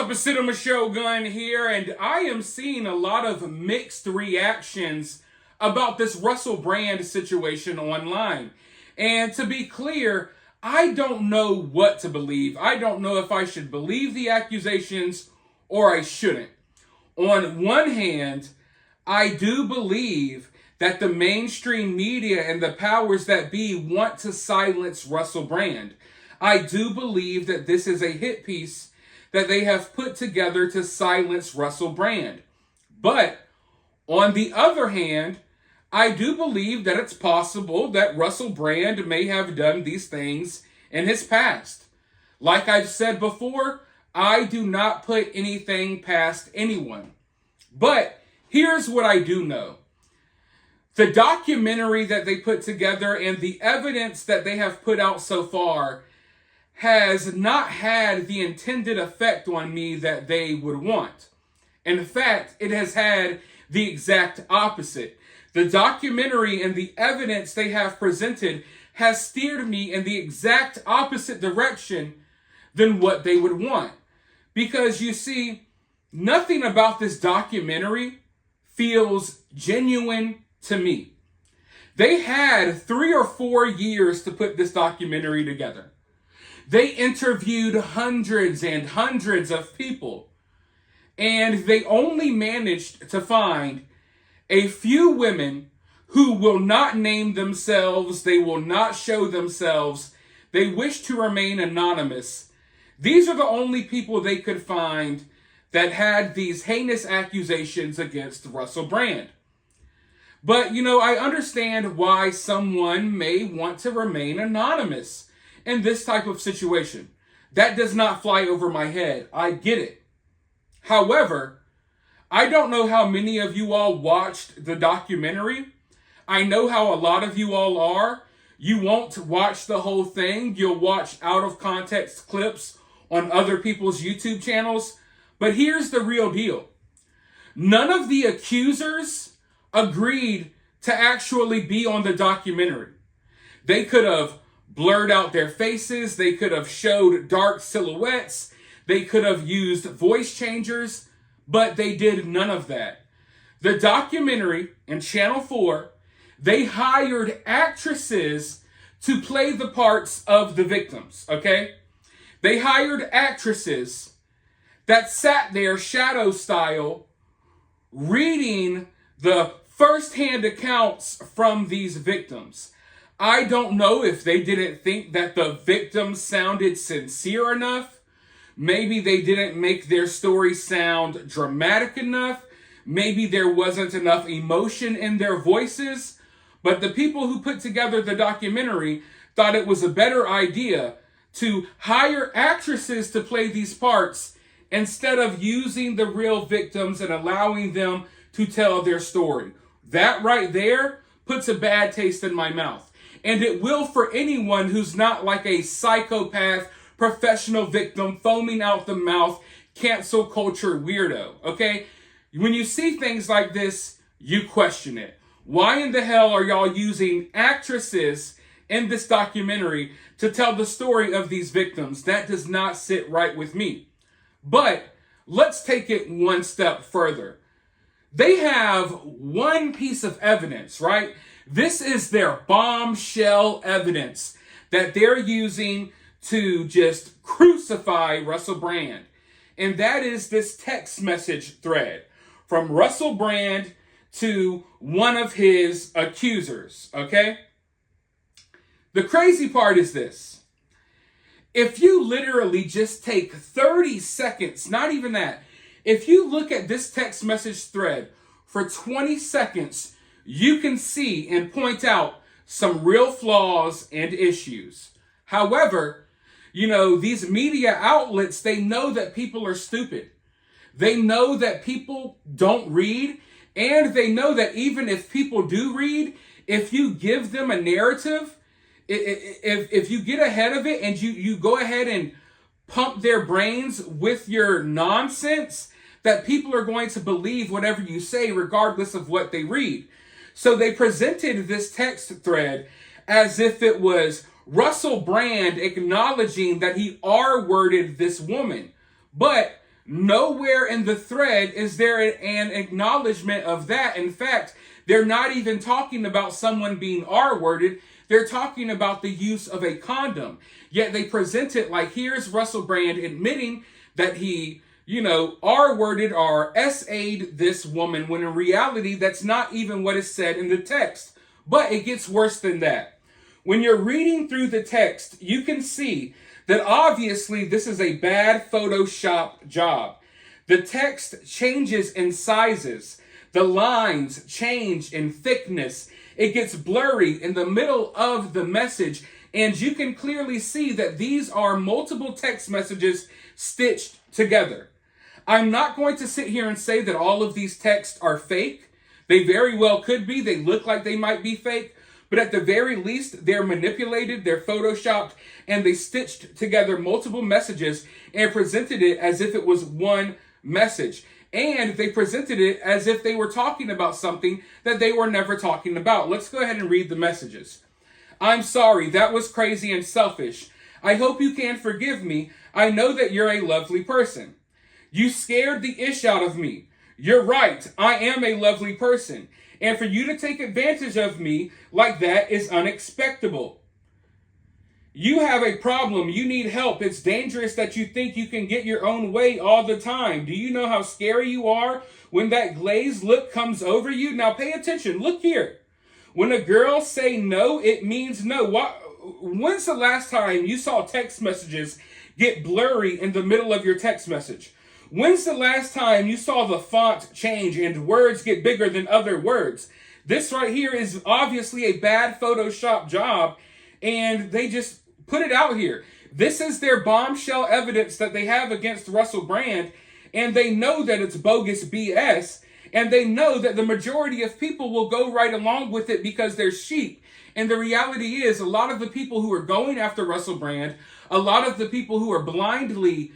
up? It's Cinema Shogun here, and I am seeing a lot of mixed reactions about this Russell Brand situation online. And to be clear, I don't know what to believe. I don't know if I should believe the accusations or I shouldn't. On one hand, I do believe that the mainstream media and the powers that be want to silence Russell Brand. I do believe that this is a hit piece that they have put together to silence Russell Brand. But on the other hand, I do believe that it's possible that Russell Brand may have done these things in his past. Like I've said before, I do not put anything past anyone. But here's what I do know. The documentary that they put together and the evidence that they have put out so far has not had the intended effect on me that they would want. In fact, it has had the exact opposite. The documentary and the evidence they have presented has steered me in the exact opposite direction than what they would want. Because you see, nothing about this documentary feels genuine to me. They had 3 or 4 years to put this documentary together. They interviewed hundreds and hundreds of people, and they only managed to find a few women who will not name themselves, they will not show themselves, they wish to remain anonymous. These are the only people they could find that had these heinous accusations against Russell Brand. But, I understand why someone may want to remain anonymous in this type of situation. That does not fly over my head. I get it. However, I don't know how many of you all watched the documentary. I know how a lot of you all are. You won't watch the whole thing. You'll watch out of context clips on other people's YouTube channels. But here's the real deal. None of the accusers agreed to actually be on the documentary. They could have blurred out their faces. They could have showed dark silhouettes. They could have used voice changers, but they did none of that. The documentary in Channel 4, they hired actresses to play the parts of the victims, okay? They hired actresses that sat there shadow style reading the first-hand accounts from these victims. I don't know if they didn't think that the victims sounded sincere enough. Maybe they didn't make their story sound dramatic enough. Maybe there wasn't enough emotion in their voices. But the people who put together the documentary thought it was a better idea to hire actresses to play these parts instead of using the real victims and allowing them to tell their story. That right there puts a bad taste in my mouth. And it will for anyone who's not like a psychopath, professional victim, foaming out the mouth, cancel culture weirdo, okay? When you see things like this, you question it. Why in the hell are y'all using actresses in this documentary to tell the story of these victims? That does not sit right with me. But let's take it one step further. They have one piece of evidence, right? This is their bombshell evidence that they're using to just crucify Russell Brand. And that is this text message thread from Russell Brand to one of his accusers, okay? The crazy part is this. If you literally just take 30 seconds, not even that, if you look at this text message thread for 20 seconds, you can see and point out some real flaws and issues. However, these media outlets, they know that people are stupid. They know that people don't read, and they know that even if people do read, if you give them a narrative, if you get ahead of it and you go ahead and pump their brains with your nonsense, that people are going to believe whatever you say regardless of what they read. So they presented this text thread as if it was Russell Brand acknowledging that he R-worded this woman. But Nowhere in the thread is there an acknowledgement of that. In fact, they're not even talking about someone being R-worded. They're talking about the use of a condom. Yet they present it like, here's Russell Brand admitting that he, R-worded or S-A'd this woman, when in reality, that's not even what is said in the text. But it gets worse than that. When you're reading through the text, you can see that obviously this is a bad Photoshop job. The text changes in sizes. The lines change in thickness. It gets blurry in the middle of the message. And you can clearly see that these are multiple text messages stitched together. I'm not going to sit here and say that all of these texts are fake. They very well could be. They look like they might be fake. But at the very least, they're manipulated, they're photoshopped, and they stitched together multiple messages and presented it as if it was one message. And they presented it as if they were talking about something that they were never talking about. Let's go ahead and read the messages. I'm sorry, that was crazy and selfish. I hope you can forgive me. I know that you're a lovely person. You scared the ish out of me. You're right, I am a lovely person. And for you to take advantage of me like that is unexpectable. You have a problem. You need help. It's dangerous that you think you can get your own way all the time. Do you know how scary you are when that glazed look comes over you? Now pay attention. Look here. When a girl say no, it means no. When's the last time you saw text messages get blurry in the middle of your text message? When's the last time you saw the font change and words get bigger than other words? This right here is obviously a bad Photoshop job, and they just put it out here. This is their bombshell evidence that they have against Russell Brand, and they know that it's bogus BS, and they know that the majority of people will go right along with it because they're sheep. And the reality is, a lot of the people who are going after Russell Brand, a lot of the people who are blindly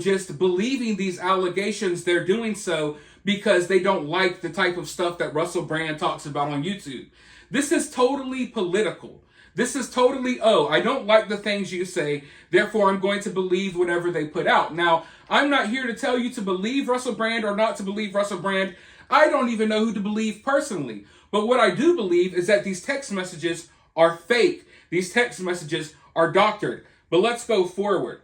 just believing these allegations, they're doing so because they don't like the type of stuff that Russell Brand talks about on YouTube. This is totally political. This is totally, I don't like the things you say, therefore I'm going to believe whatever they put out. Now, I'm not here to tell you to believe Russell Brand or not to believe Russell Brand. I don't even know who to believe personally. But what I do believe is that these text messages are fake. These text messages are doctored. But let's go forward.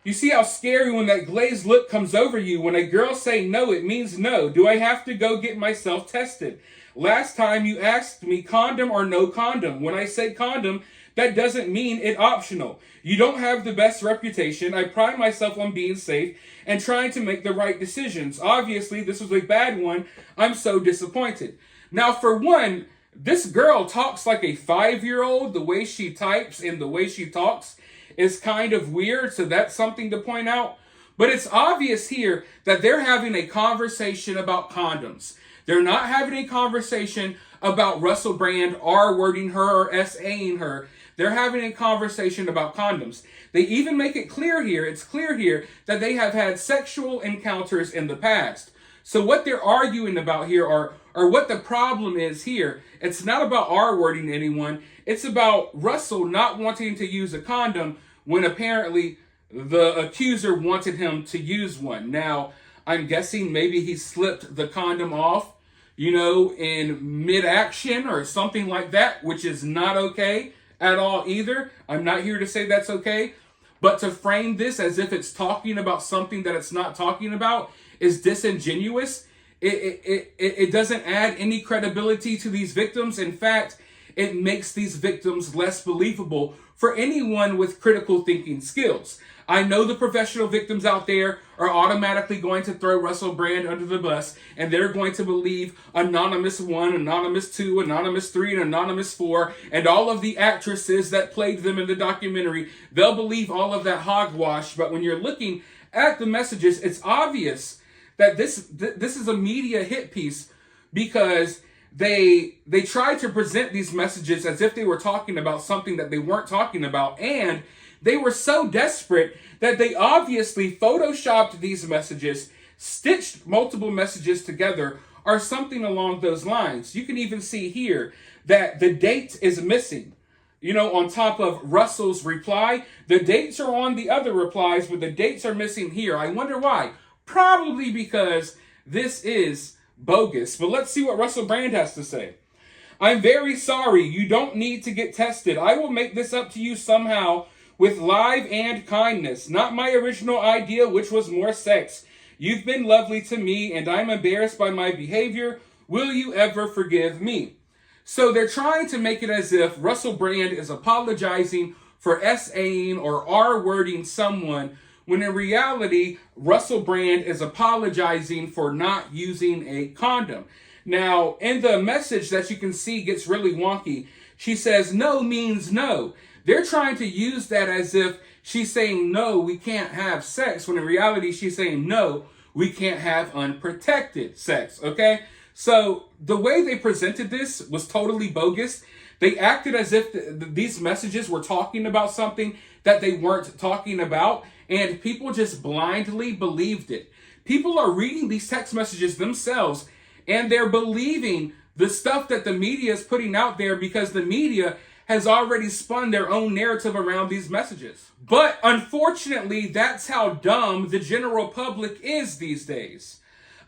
You see how scary when that glazed look comes over you. When a girl say no, it means no. Do I have to go get myself tested? Last time you asked me condom or no condom. When I say condom, that doesn't mean it optional. You don't have the best reputation. I pride myself on being safe and trying to make the right decisions. Obviously, this was a bad one. I'm so disappointed. Now, for one, this girl talks like a 5-year-old. The way she types and the way she talks is kind of weird, so that's something to point out. But it's obvious here that they're having a conversation about condoms. They're not having a conversation about Russell Brand R-wording her or S-A'ing her. They're having a conversation about condoms. They even make it clear here, it's clear here, that they have had sexual encounters in the past. So what they're arguing about here, or what the problem is here, it's not about R-wording anyone. It's about Russell not wanting to use a condom when apparently the accuser wanted him to use one. Now, I'm guessing maybe he slipped the condom off, in mid-action or something like that, which is not okay at all either. I'm not here to say that's okay. But to frame this as if it's talking about something that it's not talking about is disingenuous. It doesn't add any credibility to these victims. In fact, it makes these victims less believable for anyone with critical thinking skills. I know the professional victims out there are automatically going to throw Russell Brand under the bus, and they're going to believe Anonymous 1, Anonymous 2, Anonymous 3, and Anonymous 4, and all of the actresses that played them in the documentary. They'll believe all of that hogwash, but when you're looking at the messages, it's obvious that this is a media hit piece because they tried to present these messages as if they were talking about something that they weren't talking about, and they were so desperate that they obviously photoshopped these messages, stitched multiple messages together, or something along those lines. You can even see here that the date is missing. on top of Russell's reply. The dates are on the other replies, but the dates are missing here. I wonder why. Probably because this is bogus. But let's see what Russell Brand has to say. I'm very sorry. You don't need to get tested. I will make this up to you somehow with live and kindness. Not my original idea, which was more sex. You've been lovely to me, and I'm embarrassed by my behavior. Will you ever forgive me? So they're trying to make it as if Russell Brand is apologizing for SAing or R-wording someone, when in reality, Russell Brand is apologizing for not using a condom. Now, in the message that you can see gets really wonky, she says no means no. They're trying to use that as if she's saying no, we can't have sex, when in reality, she's saying no, we can't have unprotected sex, okay? So the way they presented this was totally bogus. They acted as if these messages were talking about something that they weren't talking about, and people just blindly believed it. People are reading these text messages themselves, and they're believing the stuff that the media is putting out there because the media has already spun their own narrative around these messages. But unfortunately, that's how dumb the general public is these days.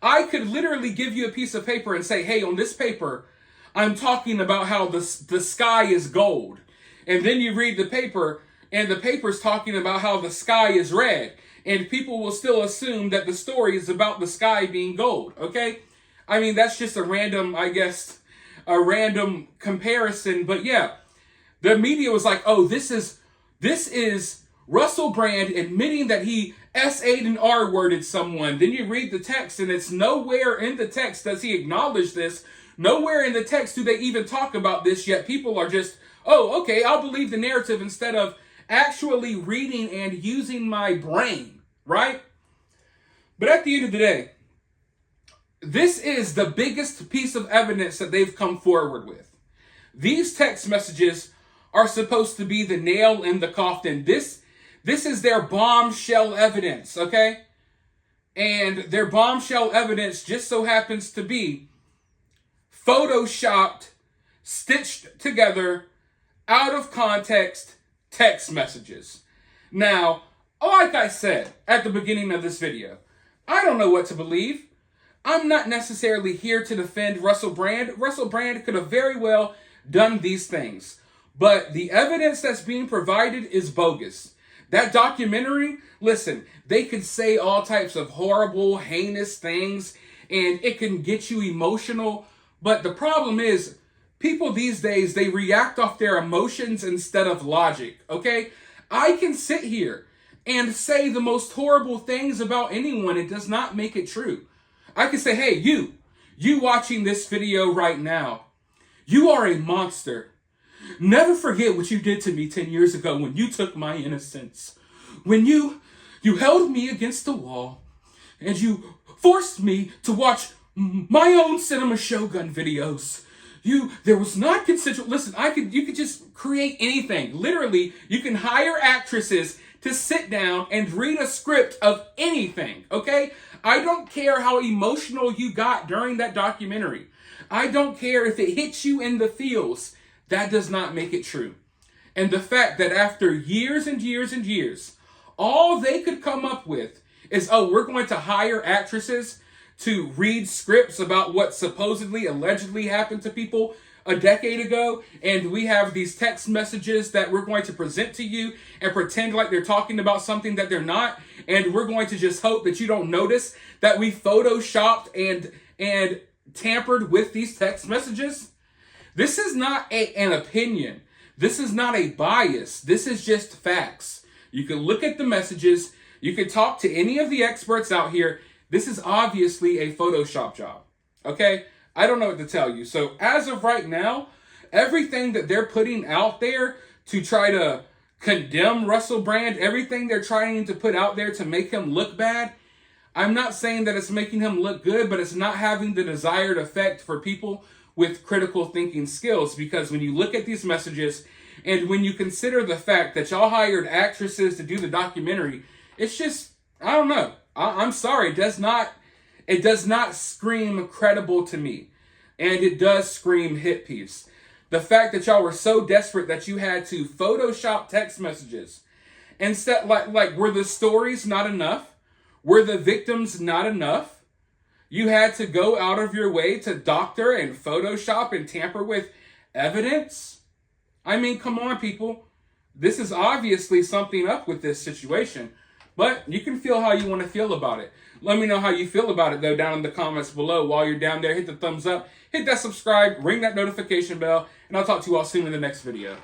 I could literally give you a piece of paper and say, hey, on this paper, I'm talking about how the sky is gold. And then you read the paper, and the paper's talking about how the sky is red. And people will still assume that the story is about the sky being gold, okay? I mean, that's just a random comparison. But yeah, the media was like, oh, this is Russell Brand admitting that he S-a'd and R-worded someone. Then you read the text, and it's nowhere in the text does he acknowledge this. Nowhere in the text do they even talk about this, yet people are just, oh, okay, I'll believe the narrative instead of actually reading and using my brain, right? But at the end of the day, this is the biggest piece of evidence that they've come forward with. These text messages are supposed to be the nail in the coffin. This is their bombshell evidence, okay? And their bombshell evidence just so happens to be photoshopped, stitched together, out of context text messages. Now, like I said at the beginning of this video, I don't know what to believe. I'm not necessarily here to defend Russell Brand. Russell Brand could have very well done these things. But the evidence that's being provided is bogus. That documentary, listen, they could say all types of horrible, heinous things, and it can get you emotional. But the problem is, people these days, they react off their emotions instead of logic, okay? I can sit here and say the most horrible things about anyone. It does not make it true. I can say, hey, you watching this video right now, you are a monster. Never forget what you did to me 10 years ago when you took my innocence. When you held me against the wall and you forced me to watch my own Cinema Shogun videos. There was not consensual. Listen, you could just create anything. Literally, you can hire actresses to sit down and read a script of anything, okay? I don't care how emotional you got during that documentary. I don't care if it hits you in the feels. That does not make it true. And the fact that after years and years and years, all they could come up with is, oh, we're going to hire actresses to read scripts about what supposedly, allegedly happened to people a decade ago, and we have these text messages that we're going to present to you and pretend like they're talking about something that they're not, and we're going to just hope that you don't notice that we photoshopped and tampered with these text messages. This is not an opinion. This is not a bias. This is just facts. You can look at the messages. You can talk to any of the experts out here. This is obviously a Photoshop job, okay? I don't know what to tell you. So as of right now, everything that they're putting out there to try to condemn Russell Brand, everything they're trying to put out there to make him look bad, I'm not saying that it's making him look good, but it's not having the desired effect for people with critical thinking skills. Because when you look at these messages and when you consider the fact that y'all hired actresses to do the documentary, it's just, I don't know. I'm sorry, it does not scream credible to me. And it does scream hit piece. The fact that y'all were so desperate that you had to Photoshop text messages. Instead, like were the stories not enough? Were the victims not enough? You had to go out of your way to doctor and Photoshop and tamper with evidence? I mean, come on, people. This is obviously something up with this situation. But you can feel how you want to feel about it. Let me know how you feel about it, though, down in the comments below. While you're down there, hit the thumbs up, hit that subscribe, ring that notification bell, and I'll talk to you all soon in the next video.